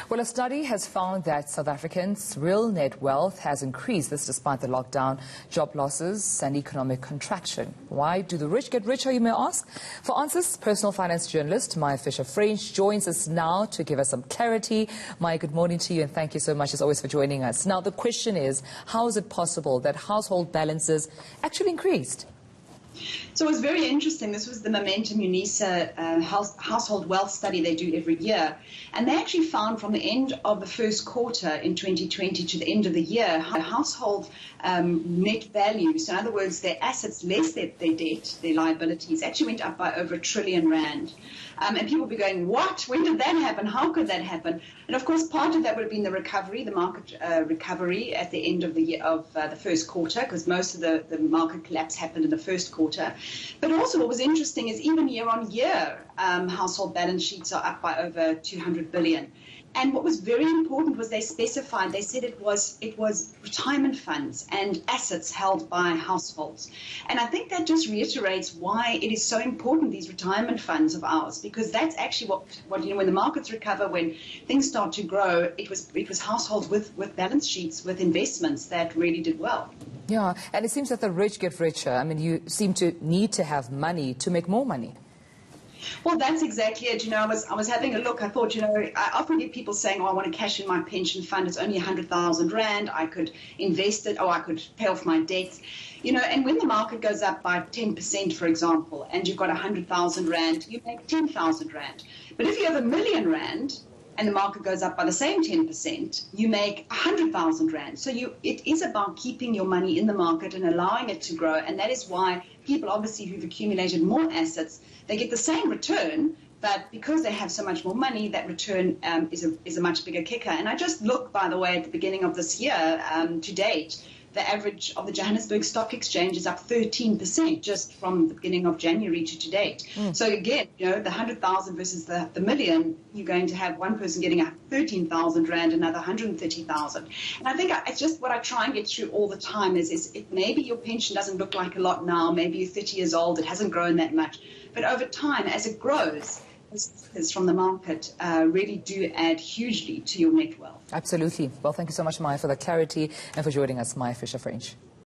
Well, a study has found that South Africans' real net wealth has increased, this despite the lockdown, job losses and economic contraction. Why do the rich get richer, you may ask? For answers, personal finance journalist Maya Fisher-French joins us now to give us some clarity. Maya, good morning to you and thank you so much as always for joining us. Now, the question is, how is it possible that household balances actually increased? So it was very interesting. This was the Momentum UNISA household wealth study they do every year. And they actually found from the end of the first quarter in 2020 to the end of the year, household net value, so in other words, their assets less their debt, their liabilities, actually went up by over R1 trillion. And people will be going, what? When did that happen? How could that happen? And of course, part of that would have been the recovery, the market recovery at the end of the year of the first quarter, because most of the market collapse happened in the first quarter. But also what was interesting is even year on year, household balance sheets are up by over 200 billion. And what was very important was they specified, they said it was retirement funds and assets held by households. And I think that just reiterates why it is so important, these retirement funds of ours, because that's actually what when the markets recover, when things start to grow, it was households with balance sheets, with investments that really did well. Yeah, and it seems that the rich get richer. I mean, you seem to need to have money to make more money. Well, that's exactly it. I was having a look. I thought, I often get people saying, oh, I want to cash in my pension fund. It's only 100,000 Rand. I could invest it, or I could pay off my debts. And when the market goes up by 10%, for example, and you've got 100,000 Rand, you make 10,000 Rand. But if you have R1 million, and the market goes up by the same 10%, you make 100,000 Rand. So it is about keeping your money in the market and allowing it to grow. And that is why people, obviously, who've accumulated more assets, they get the same return, but because they have so much more money, that return is a much bigger kicker. And I just looked, by the way, at the beginning of this year to date, the average of the Johannesburg Stock Exchange is up 13% just from the beginning of January to date. So again, the 100,000 versus the million, you're going to have one person getting 13,000 Rand, another 130,000. And I think it's just what I try and get through all the time is maybe your pension doesn't look like a lot now, maybe you're 30 years old, it hasn't grown that much. But over time, as it grows, is from the market really do add hugely to your net wealth. Absolutely. Well, thank you so much, Maya, for the clarity and for joining us, Maya Fisher-French.